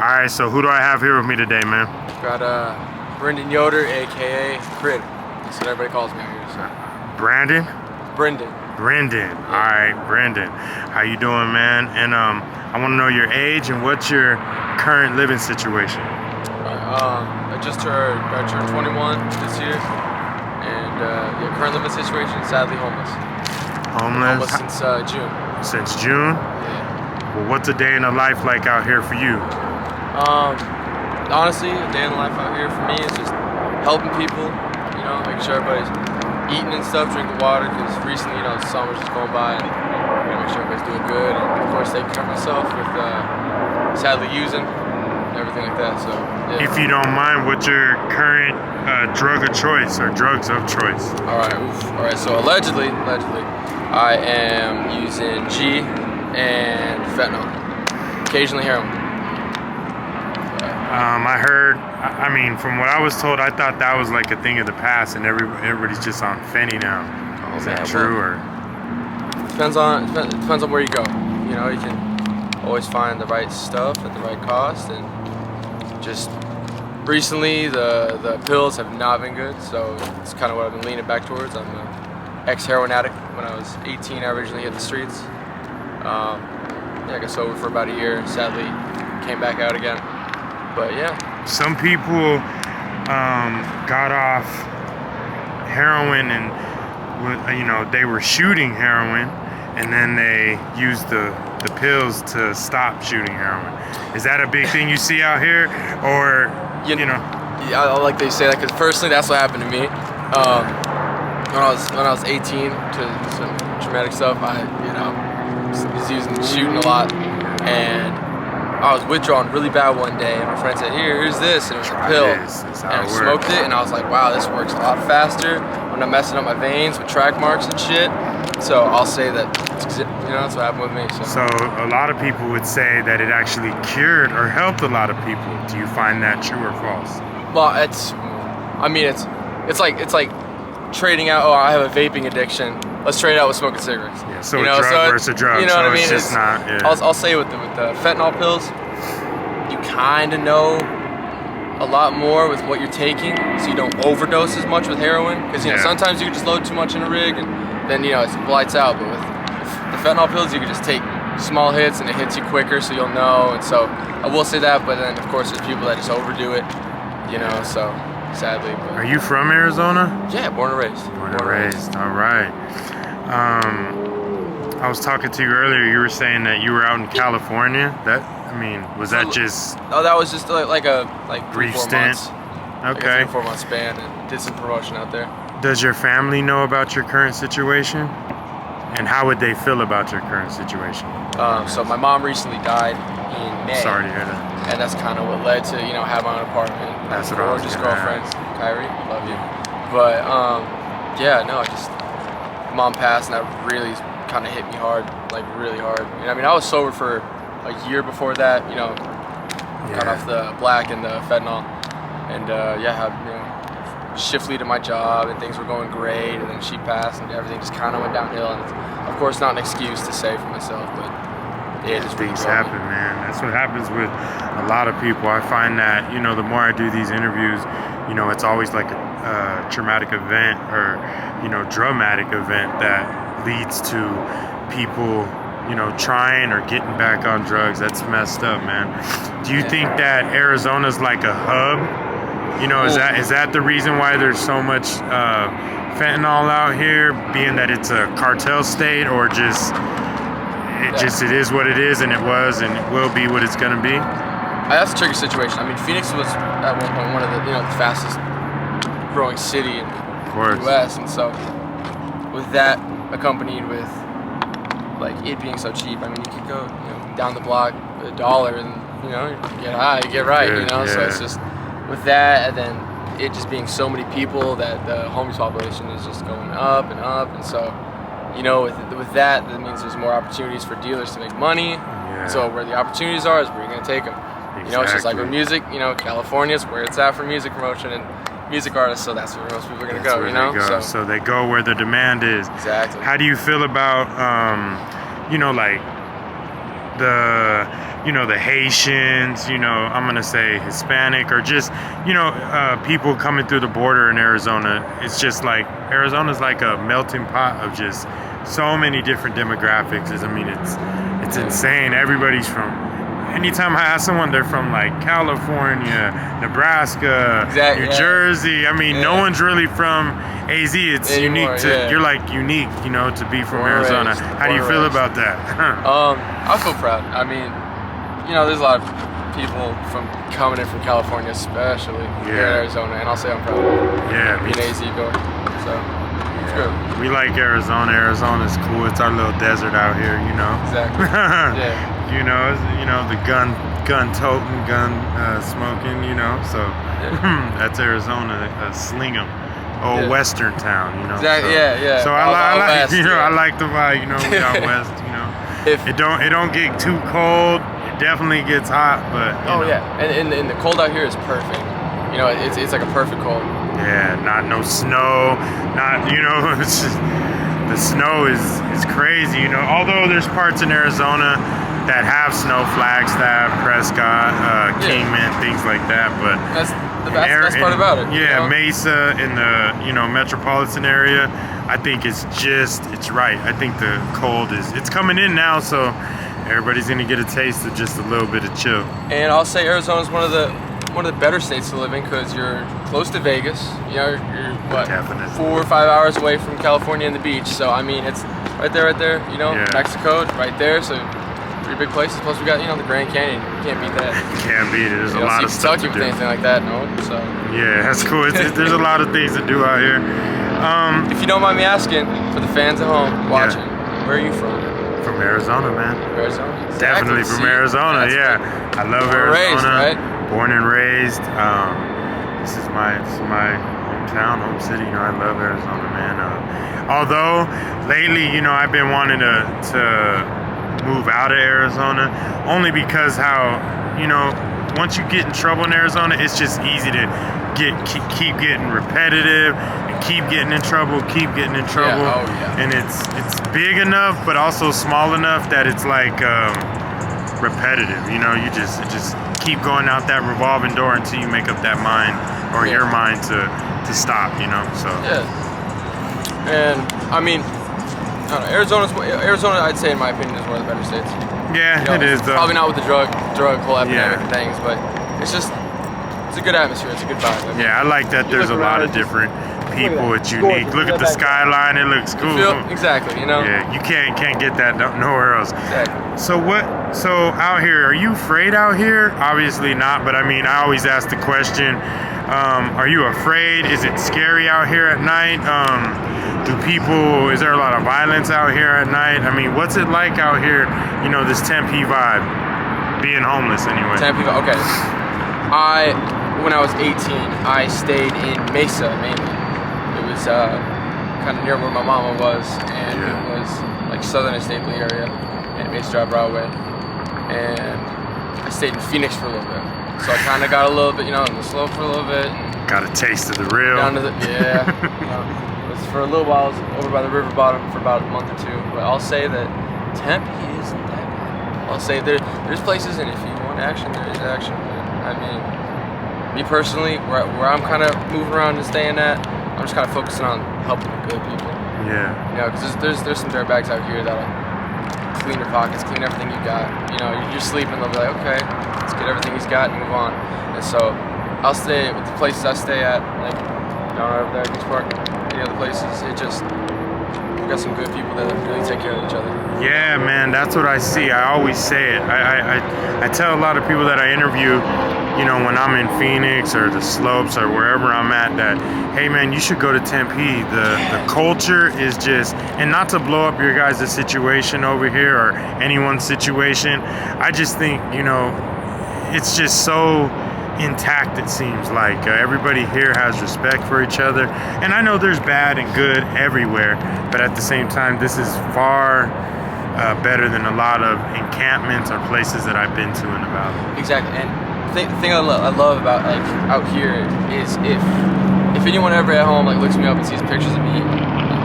right, so who do I have here with me today, man? Got Brendan Yoder, aka Grid. That's what everybody calls me out here. So. Brandon? Brendan. Brendan. All right, Brendan. How you doing, man? And I want to know your age and what's your current living situation. I turned 21 this year, and current living situation, sadly homeless. Homeless? Since June. Since June? Yeah. Well, what's a day in the life like out here for you? Honestly, a day in the life out here for me is just helping people, making sure everybody's eating and stuff, drinking water, because recently, summer's just going by, and make sure everybody's doing good, and of course taking care of myself with sadly using and everything like that. So yeah. If you don't mind, what's your current drug of choice or drugs of choice? All right. So allegedly, I am using G and fentanyl, occasionally heroin. From what I was told, I thought that was like a thing of the past, and everybody's just on Fenty now. Is that true, or? Depends on where you go. You can always find the right stuff at the right cost, and just recently the pills have not been good, so it's kind of what I've been leaning back towards. I'm an ex-heroin addict. When I was 18, I originally hit the streets. I got sober for about a year. Sadly, came back out again. But yeah. Some people got off heroin and they were shooting heroin, and then they used the pills to stop shooting heroin. Is that a big thing you see out here, or Yeah, I like that you say that, because personally, that's what happened to me. When I was 18, to some traumatic stuff, I was shooting a lot, and I was withdrawing really bad one day, and my friend said, here's this, and it was a pill. And I smoked it, and I was like, wow, this works a lot faster. I'm not messing up my veins with track marks and shit. So I'll say that, that's what happened with me. So a lot of people would say that it actually cured or helped a lot of people. Do you find that true or false? Well, it's like trading out, I have a vaping addiction. Let's trade out with smoking cigarettes. Yeah, so a drug versus a drug. You know what I mean? It's not. Yeah. I'll say with the fentanyl pills, you kind of know a lot more with what you're taking, so you don't overdose as much with heroin. Because sometimes you can just load too much in a rig, and then it lights out. But with the fentanyl pills, you can just take small hits, and it hits you quicker, so you'll know. And so I will say that. But then of course there's people that just overdo it. So. Sadly. But. Are you from Arizona? Yeah, born and raised. Born and raised. All right. I was talking to you earlier. You were saying that you were out in California. Was that just? Oh, that was just like brief 3-4 stint. months. Okay. Like a 3-4 month span, and did some promotion out there. Does your family know about your current situation? And how would they feel about your current situation? So my mom recently died in May. Sorry to hear that. And that's kind of what led to have my own apartment. That's what I was gorgeous girlfriend, Kyrie, love you. But mom passed, and that really kind of hit me hard, like really hard. I was sober for a year before that. Got off the black and the fentanyl, and had shift lead at my job, and things were going great. And then she passed, and everything just kind of went downhill. And it's, of course, not an excuse to say for myself, but. Yeah, things happen, man. That's what happens with a lot of people. I find that, the more I do these interviews, it's always like a traumatic event or, dramatic event that leads to people, trying or getting back on drugs. That's messed up, man. Do you think that Arizona's like a hub? Is that the reason why there's so much fentanyl out here, being that it's a cartel state, or just... It is what it is, and it was, and it will be what it's gonna be. That's a tricky situation. Phoenix was at one point one of the the fastest growing city in the U.S. And so, with that accompanied with it being so cheap, you could go down the block $1, and you get high, you get right, Yeah. So it's just with that, and then it just being so many people that the homeless population is just going up and up, and so. With that means there's more opportunities for dealers to make money. Yeah. So where the opportunities are is where you're going to take them. Exactly. It's just like with music, California's where it's at for music promotion and music artists, so that's where most people are going to go, So they go where the demand is. Exactly. How do you feel about, the the Haitians, I'm going to say Hispanic, or just, people coming through the border in Arizona. It's just like, Arizona's like a melting pot of just so many different demographics. I mean, it's insane. Everybody's anytime I ask someone, they're from like California, Nebraska, New Jersey. I mean, no one's really from AZ. It's unique you're like unique, to be from Arizona. How do you feel about that? I feel proud. I mean, there's a lot of people coming in from California, especially here in Arizona, and I'll say I'm proud of being AZ going. So it's good. We like Arizona. Arizona's cool. It's our little desert out here, Exactly. Yeah. The gun toting, gun smoking, so that's Arizona. Slingham, old Western town, Exactly. So, So I like, I like the vibe, we out west, If it don't get too cold. It definitely gets hot, but and the cold out here is perfect. It's like a perfect cold. Yeah, no snow, it's just, the snow is crazy, although there's parts in Arizona that have snow, Flagstaff, Prescott, Kingman, things like that, but that's the best part about it. Mesa in the metropolitan area, I think it's right. I think the cold it's coming in now, so everybody's gonna get a taste of just a little bit of chill. And I'll say Arizona's one of the better states to live in because you're close to Vegas. You're what, Definitely. 4 or 5 hours away from California and the beach. So I mean, it's right there. Mexico, right there. So pretty big places. Plus we got the Grand Canyon. You can't beat that. Can't beat it. There's a lot of stuff to do. Kentucky with anything like that, no. So yeah, that's cool. There's a lot of things to do out here. If you don't mind me asking, for the fans at home watching, where are you from? From Arizona, man. Arizona. Exactly. Definitely from Arizona. Yeah, I love Arizona. Raised, right? Born and raised. This is my hometown, home city. I love Arizona, man. Although lately, I've been wanting to move out of Arizona, only because how, once you get in trouble in Arizona, it's just easy to keep getting repetitive and keep getting in trouble. And it's big enough but also small enough that it's like repetitive. You just keep going out that revolving door until you make up that mind or your mind to stop, so and I mean, Arizona, I'd say in my opinion is one of the better states. Yeah, it is though. Probably not with the drug whole epidemic and things, but it's a good atmosphere. It's a good vibe. I mean, I like that there's a lot of different people. It's unique. Look at the skyline. It looks cool. Exactly. Yeah, you can't get that nowhere else. Exactly. So out here, are you afraid out here? Obviously not, but I mean, I always ask the question, are you afraid? Is it scary out here at night? Is there a lot of violence out here at night? I mean, what's it like out here, this Tempe vibe, being homeless anyway? Tempe, okay. When I was 18, I stayed in Mesa mainly. It was kind of near where my mama was, and it was like Southern Estate area, and Mesa Drive Broadway. And I stayed in Phoenix for a little bit. So I kind of got a little bit, in the slope for a little bit. Got a taste of the real. For a little while, I was over by the river bottom for about a month or two. But I'll say that Tempe isn't that bad. I'll say there's places, and if you want action, there is action. I mean, me personally, where I'm kind of moving around and staying at, I'm just kind of focusing on helping the good people. Yeah. Because there's some dirtbags out here that'll clean your pockets, clean everything you got. You're sleeping, they'll be like, okay, let's get everything he's got and move on. And so I'll stay with the places I stay at, like down right over there, Beach Park. The other places, we got some good people that really take care of each other. Yeah, man, that's what I see. I always say it. I tell a lot of people that I interview, when I'm in Phoenix or the slopes or wherever I'm at, that, hey man, you should go to Tempe. The culture is just, and not to blow up your guys' situation over here or anyone's situation, I just think, it's just so intact. It seems like everybody here has respect for each other, and I know there's bad and good everywhere, but at the same time, this is far better than a lot of encampments or places that I've been to in the valley. Exactly. And the thing I love about like out here is if anyone ever at home like looks me up and sees pictures of me in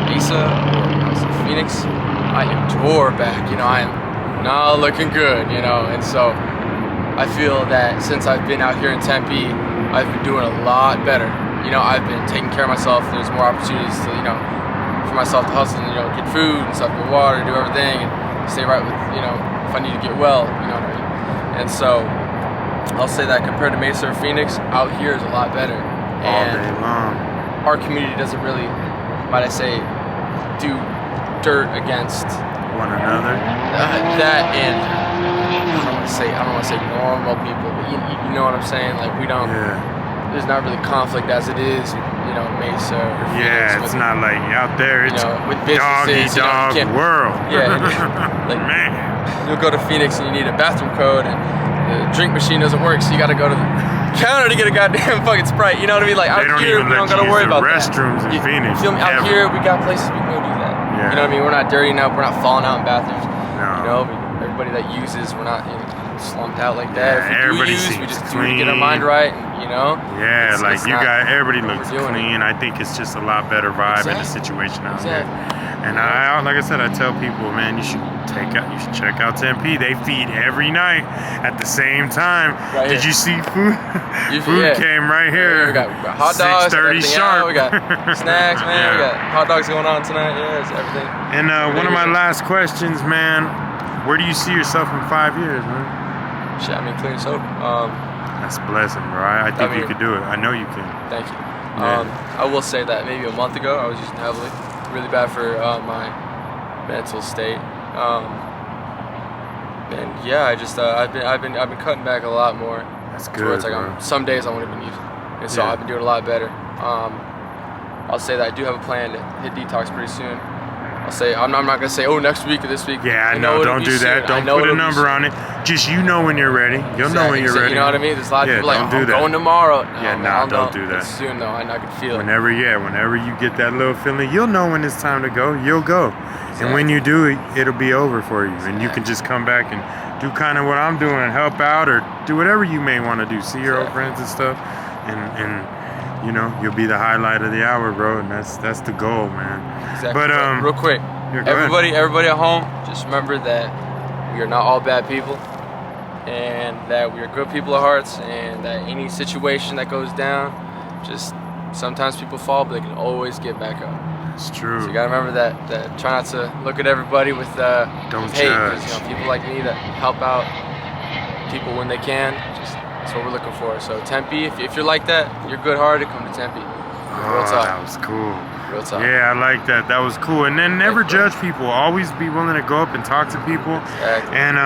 Mesa or Phoenix, I am tore back. I am not looking good. And so I feel that since I've been out here in Tempe, I've been doing a lot better. You know, I've been taking care of myself. There's more opportunities to, you know, for myself to hustle and, you know, get food and stuff, get water, do everything, and stay right with, you know, if I need to get well, you know what I mean? And so, I'll say that compared to Mesa or Phoenix, out here is a lot better. All day long. Our community doesn't really, might I say, do dirt against one another. That and I don't want to say normal people, but you know what I'm saying? Like we don't. Yeah. There's not really conflict as it is, you know, Mesa. Or yeah, Phoenix, it's not like out there. It's with businesses, dog world. Yeah, like man, you'll go to Phoenix and you need a bathroom code, and the drink machine doesn't work, so you got to go to the counter to get a goddamn fucking Sprite. You know what I mean? Like out here, we don't got to worry about restrooms in Phoenix. You feel me? Out here, we got places we can go do that. Yeah. You know what I mean? We're not dirty enough. We're not falling out in bathrooms. No. You know, everybody that uses, we're not slumped out like that. Yeah, if we do use, we just do it to get our mind right. And, you know. Yeah, it's, like it's you got everybody looks clean. It. I think it's just a lot better vibe in the situation out there. And I, like I said, I tell people, man, you should check out Tempe. They feed every night at the same time. Right Did you see food? Food came right here. We got hot dogs. 6:30 sharp. We got snacks, man. We got hot dogs going on tonight. Yeah, it's everything. And one of my last questions, man. Where do you see yourself in 5 years, man? Shit, I mean, clean and sober. That's a blessing, bro. I think you could do it. I know you can. Thank you. Yeah. I will say that maybe a month ago I was using heavily, really bad for my mental state. And yeah, I just I've been cutting back a lot more. That's good. It's like some days I won't even use it, and so I've been doing a lot better. I'll say that I do have a plan to hit detox pretty soon. I'll say I'm not gonna say next week or this week. Yeah, no, don't do that. Don't put a number on it. Just when you're ready. You'll know when you're ready. You know what I mean? There's a lot of people like, I'm going tomorrow. Don't do that. It's soon though, I can feel it. Whenever you get that little feeling, you'll know when it's time to go. You'll go. Exactly. And when you do it, it'll be over for you. And you can just come back and do kind of what I'm doing, help out or do whatever you may want to do. See your old friends and stuff. And you know, you'll be the highlight of the hour, bro. And that's the goal, man. Exactly. But real quick, everybody at home, just remember that we are not all bad people, and that we are good people at hearts, and that any situation that goes down, just sometimes people fall, but they can always get back up. It's true. So you gotta remember that. Try not to look at everybody with hate, because people like me that help out people when they can. That's what we're looking for. So Tempe, if you're like that, you're good-hearted, come to Tempe. Real talk. That was cool. Real talk. Yeah, I like that. That was cool. And then never judge people. Always be willing to go up and talk to people. Exactly. And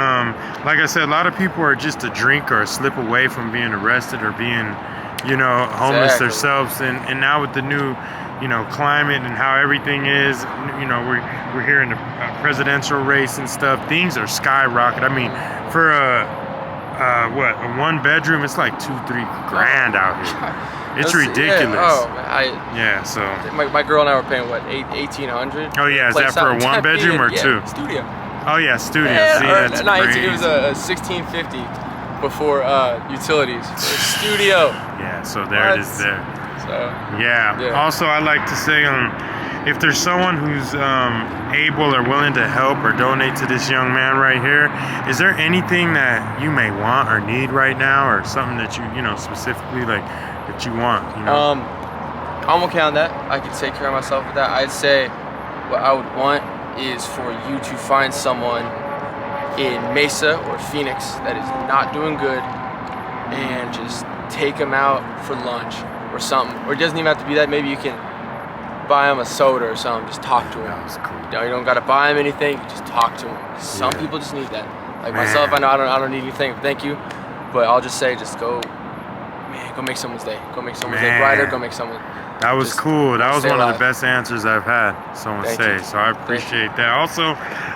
like I said, a lot of people are just a drink or a slip away from being arrested or being, homeless themselves. And now with the new, climate and how everything is, we're here in the presidential race and stuff. Things are skyrocketing. I mean, for a one bedroom, it's like $2-3 grand out here. It's ridiculous. So my girl and I were paying what, $1,800? Oh yeah, is that for a one bedroom or two? Studio. Oh yeah, studio. See, that's crazy. It was a $1,650 before utilities. Studio. Yeah, so there it is there. So yeah. Also, I like to say, if there's someone who's able or willing to help or donate to this young man right here, is there anything that you may want or need right now, or something that you specifically like that you want? I'm okay on that. I can take care of myself with that. I'd say what I would want is for you to find someone in Mesa or Phoenix that is not doing good, and just take them out for lunch or something. Or it doesn't even have to be that. Maybe you can buy him a soda or something. Just talk to him. That's cool. You don't gotta buy him anything. You just talk to him. Some people just need that. Like myself, I know I don't need anything. Thank you, but I'll just say, just go make someone's day. Go make someone's day brighter. Go make someone. That was cool. That was one of the best answers I've had someone say. So I appreciate that. Also,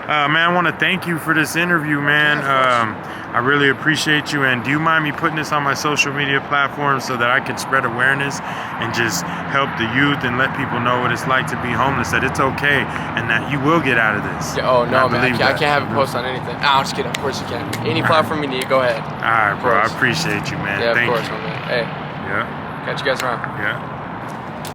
man, I want to thank you for this interview, man. I really appreciate you. And do you mind me putting this on my social media platforms so that I can spread awareness and just help the youth and let people know what it's like to be homeless, that it's okay and that you will get out of this? Yeah, man. I can't have it post on anything. I'm just kidding. Of course you can. Any platform you need, go ahead. All right, bro. I appreciate you, man. Yeah, thank of course, you. man. Hey. Yeah. Catch you guys around. Yeah.